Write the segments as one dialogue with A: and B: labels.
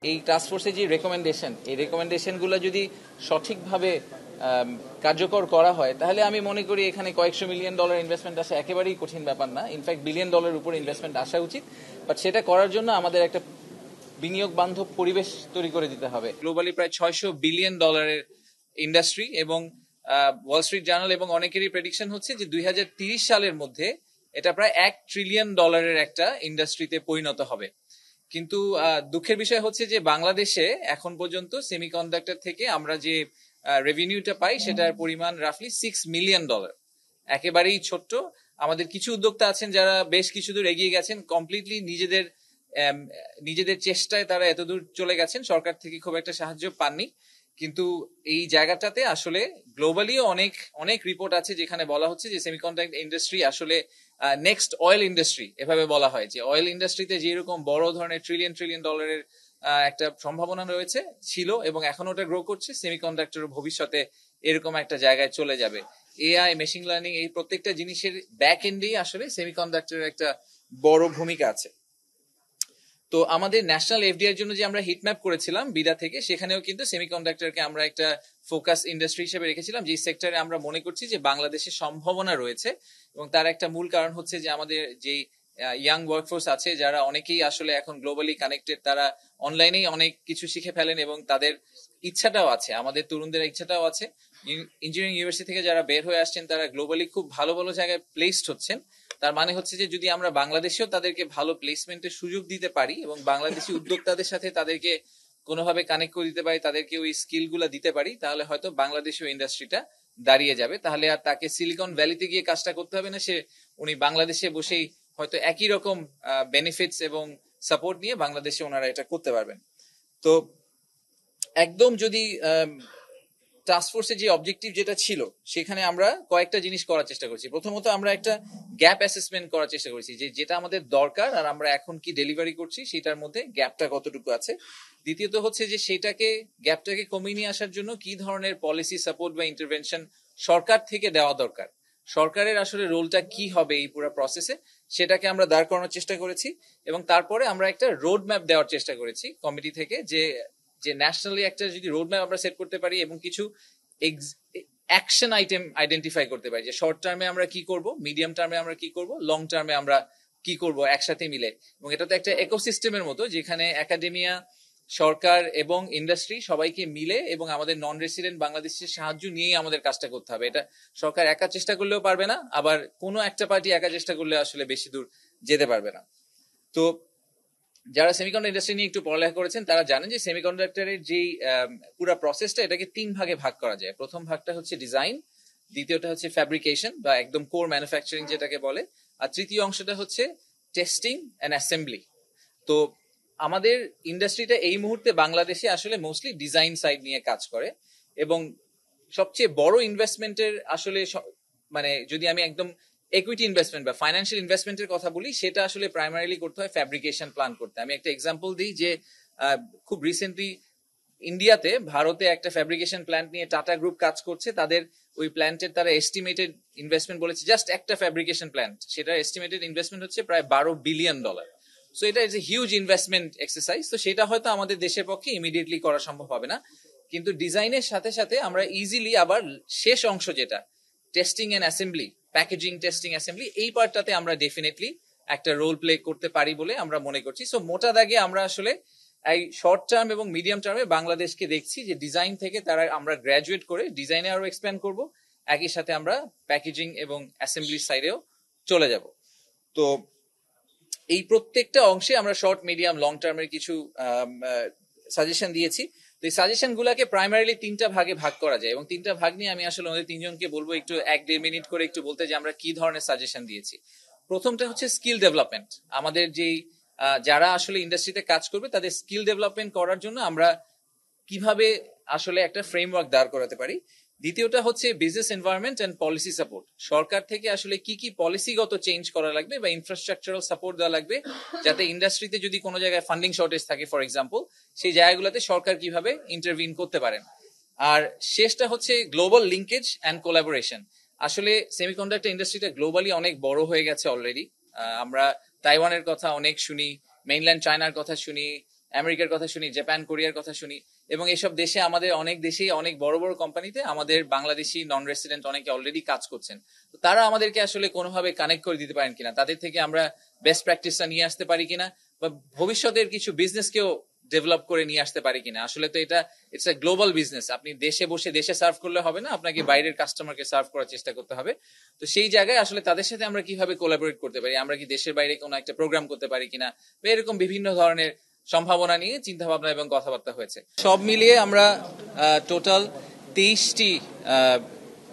A: এই টাস্কফোর্সের যে রেকমেন্ডেশন, এই রেকমেন্ডেশনগুলো যদি সঠিকভাবে কার্যকর করা হয় তাহলে আমি মনে করি এখানে কয়েকশো মিলিয়ন ডলার ইনভেস্টমেন্ট আসা একেবারেই কঠিন ব্যাপার না। ইনফ্যাক্ট বিলিয়ন ডলার উপর ইনভেস্টমেন্ট আসা উচিত, বাট সেটা করার জন্য আমাদের একটা বিনিয়োগ বান্ধব পরিবেশ তৈরি করে দিতে হবে। গ্লোবালি প্রায় 600 বিলিয়ন ডলারের ইন্ডাস্ট্রি এবং ওয়াল স্ট্রিট জার্নাল এবং অনেকেরই প্রেডিকশন হচ্ছে যে 2030 সালের মধ্যে এটা প্রায় $1 ট্রিলিয়ন একটা ইন্ডাস্ট্রিতে পরিণত হবে। কিন্তু দুঃখের বিষয় হচ্ছে যে বাংলাদেশে এখন পর্যন্ত সেমিকন্ডাক্টর থেকে আমরা যে রেভিনিউটা পাই সেটার পরিমাণ রাফলি $6 মিলিয়ন, একেবারেই ছোট্ট। আমাদের কিছু উদ্যোক্তা আছেন যারা বেশ কিছু দূর এগিয়ে গেছেন, কমপ্লিটলি নিজেদের চেষ্টায় তারা এতদূর চলে গেছেন, সরকার থেকে খুব একটা সাহায্য পাননি। কিন্তু এই জায়গাটাতে আসলে গ্লোবালিও অনেক অনেক রিপোর্ট আছে যেখানে বলা হচ্ছে যে সেমিকন্ডাক্টর ইন্ডাস্ট্রি আসলে নেক্সট অয়েল ইন্ডাস্ট্রি। এভাবে বলা হয় যে অয়েল ইন্ডাস্ট্রিতে যেরকম বড় ধরনের ট্রিলিয়ন ট্রিলিয়ন ডলারের একটা সম্ভাবনা রয়েছে ছিল এবং এখন ওটা গ্রো করছে, সেমিকন্ডাক্টর ভবিষ্যতে এরকম একটা জায়গায় চলে যাবে। এআই, মেশিন লার্নিং, এই প্রত্যেকটা জিনিসের ব্যাক এন্ডেই আসলে সেমিকন্ডাক্টরের একটা বড় ভূমিকা আছে। তো আমাদের ন্যাশনাল এফডিআর জন্য যে আমরা হিট ম্যাপ করেছিলাম বিডা থেকে, সেখানেও কিন্তু সেমিকন্ডাক্টরকে আমরা একটা ফোকাস ইন্ডাস্ট্রি হিসেবে রেখেছিলাম, যে সেক্টরে আমরা মনে করছি যে বাংলাদেশের সম্ভাবনা রয়েছে। এবং তার একটা মূল কারণ হচ্ছে যে আমাদের যেই ইয়াং ওয়ার্কফোর্স আছে যারা অনেকেই আসলে এখন গ্লোবালি কানেক্টেড, তারা অনলাইনেই অনেক কিছু শিখে ফেলেন এবং তাদের ইচ্ছাটাও আছে, আমাদের তরুণদের ইচ্ছাটাও আছে। ইঞ্জিনিয়ারিং ইউনিভার্সিটি থেকে যারা বের হয়ে আসছেন তারা গ্লোবালি খুব ভালো ভালো জায়গায় প্লেসড হচ্ছেন। তার মানে হচ্ছে যে যদি আমরা বাংলাদেশেও তাদেরকে ভালো প্লেসমেন্টের সুযোগ দিতে পারি এবং বাংলাদেশি উদ্যোক্তাদের সাথে তাদেরকে কোনোভাবে কানেক্ট করে দিতে পারি, তাদেরকে ওই স্কিল গুলা দিতে পারি, তাহলে হয়তো বাংলাদেশীয় ইন্ডাস্ট্রিটা দাঁড়িয়ে যাবে। তাহলে আর তাকে সিলিকন ভ্যালিতে গিয়ে কাজটা করতে হবে না, উনি বাংলাদেশে বসেই হয়তো একই রকম বেনিফিটস এবং সাপোর্ট নিয়ে বাংলাদেশে ওনারা এটা করতে পারবেন। তো একদম যদি টাস্কফোর্সের যে অবজেক্টিভ যেটা ছিল সেখানে আমরা কয়েকটা জিনিস করার চেষ্টা করছি। প্রথমত আমরা একটা গ্যাপ অ্যাসেসমেন্ট করার চেষ্টা করছি, যে যেটা আমাদের দরকার আর আমরা এখন কি ডেলিভারি করছি সেটার মধ্যে গ্যাপটা কতটুকু আছে। দ্বিতীয়ত হচ্ছে যে গ্যাপটাকে কমিয়ে নিয়ে আসার জন্য কি ধরনের পলিসি সাপোর্ট বা ইন্টারভেনশন সরকার থেকে দেওয়া দরকার, সরকারের আসলে রোলটা কি হবে এই পুরো প্রসেসে, সেটাকে আমরা দাঁড় করানোর চেষ্টা করেছি। এবং তারপরে আমরা একটা রোড ম্যাপ দেওয়ার চেষ্টা করেছি কমিটি থেকে, যে ন্যাশনালি একটা যদি রোড ম্যাপ আমরা সেট করতে পারি এবং কিছু অ্যাকশন আইটেম আইডেন্টিফাই করতে পারি, যে শর্ট টার্মে আমরা কি করব, মিডিয়াম টার্মে আমরা কি করব, লং টার্মে আমরা কি করব একসাথে মিলে। এবং এটা তো একটা ইকোসিস্টেমের মতো, যেখানে একাডেমিয়া, সরকার এবং ইন্ডাস্ট্রি সবাইকে মিলে এবং আমাদের নন রেসিডেন্ট বাংলাদেশের সাহায্য নিয়েই আমাদের কাজটা করতে হবে। এটা সরকার একা চেষ্টা করলেও পারবে না, আবার কোনো একটা পার্টি একা চেষ্টা করলে আসলে বেশি দূর যেতে পারবে না। তো যারা সেমিকন্ডাক্টর ইন্ডাস্ট্রি নিয়ে একটু পড়ালেখা করেছেন তারা জানেন যে সেমিকন্ডাক্টরের যে পুরো প্রসেসটা, এটাকে 3 ভাগে ভাগ করা যায়। প্রথম ভাগটা হচ্ছে ডিজাইন, দ্বিতীয়টা হচ্ছে ফ্যাব্রিকেশন বা একদম কোর ম্যানুফ্যাকচারিং যেটাকে বলে, আর তৃতীয় অংশটা হচ্ছে টেস্টিং এন্ড অ্যাসেম্বলি। তো আমাদের ইন্ডাস্ট্রিটা এই মুহূর্তে বাংলাদেশে আসলে মোস্টলি ডিজাইন সাইড নিয়ে কাজ করে। এবং সবচেয়ে বড় ইনভেস্টমেন্টের আসলে মানে যদি আমি একদম ইকুইটি ইনভেস্টমেন্ট বা ফাইন্যান্সিয়াল ইনভেস্টমেন্টের কথা বলি, সেটা আসলে প্রাইমারিলি করতে হয় ফ্যাব্রিকেশন প্ল্যান করতে। আমি একটা এক্সাম্পল দিই যে খুব রিসেন্টলি ইন্ডিয়াতে, ভারতে একটা ফ্যাব্রিকেশন প্ল্যান্ট নিয়ে টাটা গ্রুপ কাজ করছে। তাদের ওই প্ল্যান্টের তারা এস্টিমেটেড ইনভেস্টমেন্ট বলেছে, জাস্ট একটা ফ্যাব্রিকেশন প্ল্যান্ট, সেটা এস্টিমেটেড ইনভেস্টমেন্ট হচ্ছে প্রায় $12 বিলিয়ন। সো এটা is a huge investment exercise. তো সেটা হয়তো আমাদের দেশের পক্ষে ইমিডিয়েটলি করা সম্ভব হবে না, কিন্তু ডিজাইনের সাথে সাথে আমরা ইজিলি আবার শেষ অংশ যেটা testing and assembly, packaging, testing, assembly, এই পার্টটাতে আমরা ডেফিনেটলি একটা রোল প্লে করতে পারি বলে আমরা মনে করছি। সো মোটা দাগে আমরা আসলে এই শর্ট টার্ম এবং মিডিয়াম টার্মে বাংলাদেশকে দেখছি যে ডিজাইন থেকে আমরা গ্রাজুয়েট করে ডিজাইনে আরো এক্সপ্যান্ড করব, একই সাথে আমরা প্যাকেজিং এবং অ্যাসেম্বলি সাইডেও চলে যাব। তো এই প্রত্যেকটা অংশে আমরা শর্ট, মিডিয়াম, লং টার্মের কিছু সাজেশন দিয়েছি। তো এই সাজেশন গুলাকে প্রাইমারিলি 3টা ভাগে ভাগ করা যায় এবং 3টা ভাগ নিয়ে আমি আসলে ওদের 3জনকে বলবো একটু 1-1.5 মিনিট করে একটু বলতে, যে আমরা কি ধরনের সাজেশন দিয়েছি। প্রথমটা হচ্ছে স্কিল ডেভেলপমেন্ট। আমাদের যেই যারা আসলে ইন্ডাস্ট্রিতে কাজ করবে তাদের স্কিল ডেভেলপমেন্ট করার জন্য আমরা কিভাবে আসলে একটা ফ্রেমওয়ার্ক দাঁড় করাতে পারি। দ্বিতীয়টা হচ্ছে business environment and policy support. সরকার থেকে আসলে কি কি পলিসিগত চেঞ্জ করা লাগবে বা ইনফ্রাস্ট্রাকচারাল সাপোর্ট দেওয়া লাগবে, যাতে ইন্ডাস্ট্রিতে যদি কোনো জায়গায় ফান্ডিং শর্টেজ থাকে ফর এক্সাম্পল, সেই জায়গাগুলোতে সরকার কিভাবে ইন্টারভিন করতে পারেন। আর শেষটা হচ্ছে গ্লোবাল লিঙ্কেজ অ্যান্ড কোলাবোরেশন। আসলে সেমিকন্ডাক্টর ইন্ডাস্ট্রিটা গ্লোবালি অনেক বড় হয়ে গেছে অলরেডি। আমরা তাইওয়ানের কথা অনেক শুনি, মেইনল্যান্ড চায়নার কথা শুনি, আমেরিকার কথা শুনি, জাপান, কোরিয়ার কথা শুনি, এবং এসব দেশে আমাদের অনেক দেশেই অনেক বড় বড় কোম্পানিতে আমাদের বাংলাদেশি নন রেসিডেন্ট অনেকে অলরেডি কাজ করছেন। তো তারা আমাদেরকে আসলে কোনোভাবে কানেক্ট করে দিতে পারেন কিনা, তাদের থেকে আমরা বেস্ট প্র্যাকটিসটা নিয়ে আসতে পারি কিনা, বা ভবিষ্যতের কিছু বিজনেসকেও ডেভেলপ করে নিয়ে আসতে পারি কিনা। আসলে তো এটা ইটস এ গ্লোবাল বিজনেস, আপনি দেশে বসে দেশে সার্ভ করলে হবে না, আপনাকে বাইরের কাস্টমারকে সার্ভ করার চেষ্টা করতে হবে। তো সেই জায়গায় আসলে তাদের সাথে আমরা কিভাবে কোলাবোরেট করতে পারি, আমরা কি দেশের বাইরে কোনো একটা প্রোগ্রাম করতে পারি কিনা, বা এরকম বিভিন্ন ধরনের সম্ভাবনা নিয়ে চিন্তা ভাবনা এবং কথাবার্তা হয়েছে। সব মিলিয়ে আমরা টোটাল 23টি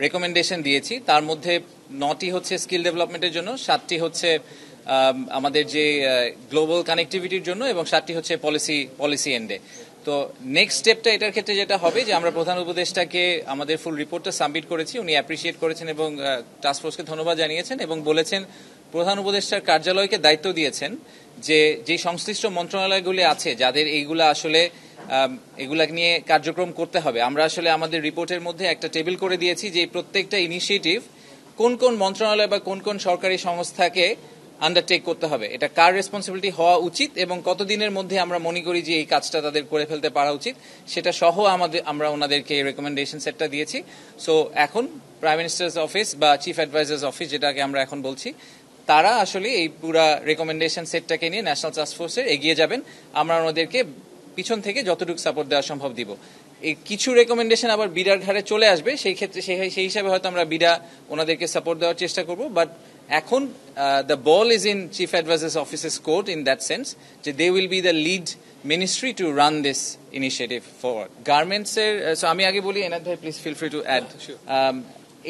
A: রেকমেন্ডেশন দিয়েছি, তার মধ্যে 9টি হচ্ছে স্কিল ডেভেলপমেন্টের জন্য, 7টি হচ্ছে আমাদের যে গ্লোবাল কানেক্টিভিটির জন্য, এবং 7টি হচ্ছে পলিসি এন্ডে। তো নেক্সট স্টেপটা এটার ক্ষেত্রে যেটা হবে যে আমরা প্রধান উপদেষ্টাকে আমাদের ফুল রিপোর্টটা সাবমিট করেছি, উনি অ্যাপ্রিসিয়েট করেছেন এবং টাস্কফোর্সকে ধন্যবাদ জানিয়েছেন, এবং বলেছেন প্রধান উপদেষ্টার কার্যালয়কে দায়িত্ব দিয়েছেন যে সংশ্লিষ্ট মন্ত্রণালয়গুলি আছে যাদের এইগুলা আসলে এগুলা নিয়ে কার্যক্রম করতে হবে, আমরা আসলে আমাদের রিপোর্টের মধ্যে একটা টেবিল করে দিয়েছি যে প্রত্যেকটা ইনিশিয়েটিভ কোন কোন মন্ত্রণালয় বা কোন কোন সরকারি সংস্থাকে আন্ডারটেক করতে হবে, এটা কার রেসপন্সিবিলিটি হওয়া উচিত, এবং কতদিনের মধ্যে আমরা মনে করি যে এই কাজটা তাদের করে ফেলতে পারা উচিত, সেটা সহ আমরা ওনাদেরকে রেকমেন্ডেশন সেটটা দিয়েছি। সো এখন প্রাইম মিনিস্টার্স অফিস বা চিফ অ্যাডভাইজার্স অফিস, যেটাকে আমরা এখন বলছি, তারা আসলে এই পুরা রেকমেন্ডেশন সেটটাকে নিয়ে ন্যাশনাল টাস্ক ফোর্সে এগিয়ে যাবেন। আমরা ওনাদেরকে পিছন থেকে যতটুকু সাপোর্ট দেওয়া সম্ভব দিব। এই কিছু রেকমেন্ডেশন আবার বিডার ঘাড়ে চলে আসবে, সেই ক্ষেত্রে সেই হিসাবে হয়তো আমরা বিডা ওনাদেরকে সাপোর্ট দেওয়ার চেষ্টা করব। বাট এখন the ball is in chief advisers offices court in that sense যে they will be the lead ministry to run this initiative forward. গার্মেন্টসের, সো আমি আগে বলি, এনাদ ভাই please feel free to add.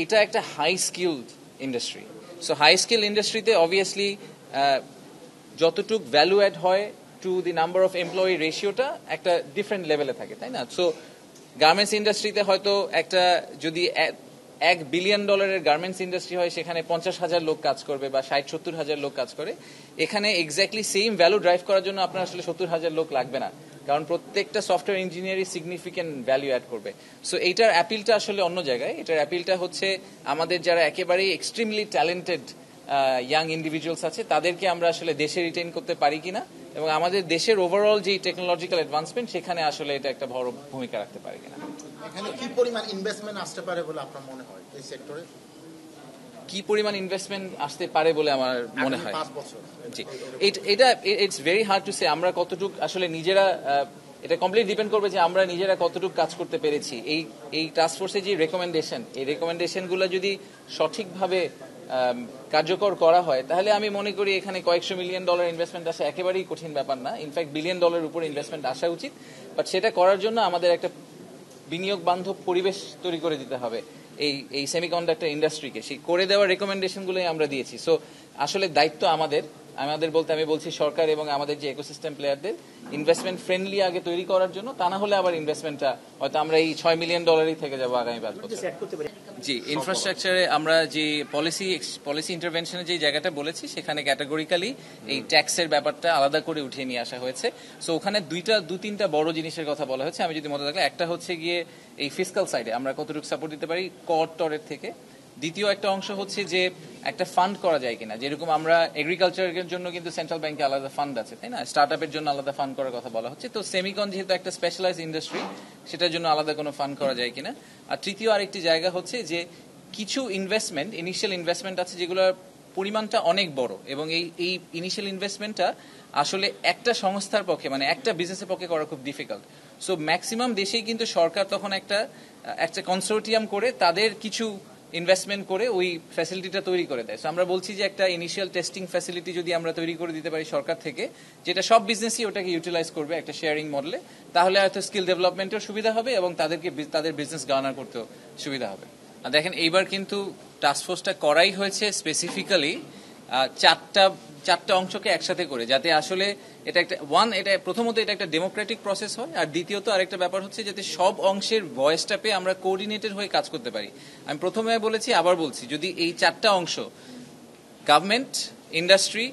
A: এটা একটা high skilled industry. So high skill ইন্ডাস্ট্রিতে অবভিয়াসলি যতটুক ভ্যালু অ্যাড হয় to the number of employee রেশিওটা একটা ডিফারেন্ট লেভেলে থাকে, তাই না? সো গার্মেন্টস ইন্ডাস্ট্রিতে হয়তো একটা যদি $1 বিলিয়ন গার্মেন্টস ইন্ডাস্ট্রি হয়, সেখানে 50,000 লোক কাজ করবে বা 60-70,000 লোক কাজ করে। এখানে এক্স্যাক্টলি সেম ভ্যালু ড্রাইভ করার জন্য আপনার আসলে 70,000 লোক লাগবে না, কারণ প্রত্যেকটা সফটওয়্যার ইঞ্জিনিয়ারই সিগনিফিকেন্ট ভ্যালু অ্যাড করবে। সো এইটার অ্যাপিলটা আসলে অন্য জায়গায়। এটার অ্যাপিলটা হচ্ছে আমাদের যারা একেবারেই এক্সট্রিমলি ট্যালেন্টেড ইয়াং ইন্ডিভিজুয়ালস আছে, তাদেরকে আমরা আসলে দেশে রিটেইন করতে পারি কিনা, এবং আমাদের দেশের ওভারঅল যে টেকনোলজিক্যাল অ্যাডভান্সমেন্ট, সেখানে আসলে এটা একটা বড় ভূমিকা রাখতে পারে কিনা।
B: এখানে কি পরিমাণ ইনভেস্টমেন্ট আসতে পারে বলে আপনার মনে হয় এই সেক্টরে?
A: কি পরিমাণ ইনভেস্টমেন্ট আসতে পারে বলে আমার মনে হয়,
B: 5 বছর,
A: জি, এটা it's very hard to say. আমরা কতটুক আসলে নিজেরা, এটা কমপ্লিট ডিপেন্ড করবে যে আমরা নিজেরা কতটুকু কাজ করতে পেরেছি। এই টাস্ক ফোর্সের যে রেকমেন্ডেশন, এই রেকমেন্ডেশনগুলো যদি সঠিকভাবে কার্যকর করা হয়, তাহলে আমি মনে করি এখানে কয়েকশো মিলিয়ন ডলার ইনভেস্টমেন্ট আসা একেবারেই কঠিন ব্যাপার না। ইনফ্যাক্ট $1 বিলিয়ন উপর ইনভেস্টমেন্ট আসা উচিত। বাট সেটা করার জন্য আমাদের একটা বিনিয়োগ বান্ধব পরিবেশ তৈরি করে দিতে হবে এই সেমিকন্ডাক্টর ইন্ডাস্ট্রিকে। সেই করে দেওয়ার রেকমেন্ডেশনগুলোই আমরা দিয়েছি। সো আসলে দায়িত্ব আমাদের বলতে আমি বলছি সরকার এবং আমাদের যে ইকোসিস্টেম প্লেয়ারদের ইনভেস্টমেন্ট ফ্রেন্ডলি আগে তৈরি করার জন্য, তা না হলে আবার ইনভেস্টমেন্টটা হয়তো আমরা এই $6 মিলিয়ন থেকে যাবো আগামী 5 বছর। জি, ইনফ্রাস্ট্রাকচারে আমরা যে পলিসি ইন্টারভেনশনের যে জায়গাটা বলেছি, সেখানে ক্যাটাগরিক্যালি এই ট্যাক্সের ব্যাপারটা আলাদা করে উঠিয়ে নিয়ে আসা হয়েছে। সো ওখানে 2-3টা বড় জিনিসের কথা বলা হয়েছে, আমি যদি মনে থাকলে। একটা হচ্ছে গিয়ে এই ফিসকাল সাইডে আমরা কতটুকু সাপোর্ট দিতে পারি কর টরের থেকে। দ্বিতীয় একটা অংশ হচ্ছে যে একটা ফান্ড করা যায় কিনা, যেরকম আমরা এগ্রিকালচারের জন্য কিন্তু সেন্ট্রাল ব্যাংকে আলাদা ফান্ড আছে, তাই না? স্টার্ট আপের জন্য আলাদা ফান্ড করার কথা বলা হচ্ছে। তো সেমিকন যেহেতু একটা স্পেশালাইজ ইন্ডাস্ট্রি, সেটার জন্য আলাদা কোনো ফান্ড করা যায় কিনা। আর তৃতীয় আরেকটি জায়গা হচ্ছে যে কিছু ইনিশিয়াল ইনভেস্টমেন্ট আছে যেগুলোর পরিমাণটা অনেক বড়, এবং এই ইনিশিয়াল ইনভেস্টমেন্টটা আসলে একটা সংস্থার পক্ষে, মানে একটা বিজনেসের পক্ষে করা খুব ডিফিকাল্ট। সো ম্যাক্সিমাম দেশেই কিন্তু সরকার তখন একটা কনসোর্টিয়াম করে তাদের কিছু ইনভেস্টমেন্ট করে ওই ফ্যাসিলিটিটা তৈরি করে দেয়। সো আমরা বলছি যে একটা ইনিশিয়াল টেস্টিং ফ্যাসিলিটি যদি আমরা তৈরি করে দিতে পারি সরকার থেকে, যেটা সব বিজনেসই ওটাকে ইউটিলাইজ করবে একটা শেয়ারিং মডেলে, তাহলে হয়তো স্কিল ডেভেলপমেন্টেও সুবিধা হবে এবং তাদের বিজনেস গার্নার করতেও সুবিধা হবে। আর দেখেন, এইবার কিন্তু টাস্কফোর্সটা করাই হয়েছে স্পেসিফিক্যালি চারটা অংশকে একসাথে করে, যাতে আসলে এটা প্রথমত এটা একটা ডেমোক্রেটিক প্রসেস হয়, আর দ্বিতীয়ত আরেকটা ব্যাপার হচ্ছে যাতে সব অংশের ভয়েসটা পেয়ে আমরা কোঅর্ডিনেটেড হয়ে কাজ করতে পারি। আমি প্রথমে বলেছি, আবার বলছি, যদি এই চারটা অংশ, গভর্নমেন্ট, ইন্ডাস্ট্রি,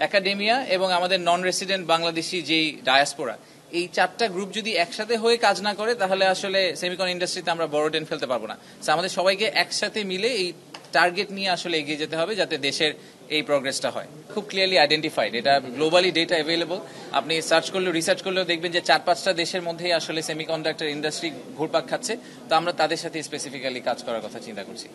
A: একাডেমিয়া এবং আমাদের নন রেসিডেন্ট বাংলাদেশি যেই ডায়াসপোরা, এই চারটা গ্রুপ যদি একসাথে হয়ে কাজ না করে, তাহলে আসলে সেমিকন ইন্ডাস্ট্রিতে আমরা বড় ডেন ফেলতে পারবো না। আমাদের সবাইকে একসাথে মিলে এই টার্গেট নিয়ে আসলে এগিয়ে যেতে হবে, যাতে দেশের এই প্রোগ্রেসটা হয়। খুব ক্লিয়ারলি আইডেন্টিফাইড, এটা গ্লোবালি ডেটা অ্যাভেলেবল। আপনি সার্চ করলেও রিসার্চ করলেও দেখবেন যে 4-5টা দেশের মধ্যেই আসলে সেমিকন্ডাক্টর ইন্ডাস্ট্রি ঘুরপাক খাচ্ছে। তো আমরা তাদের সাথে স্পেসিফিক্যালি কাজ করার কথা চিন্তা করছি।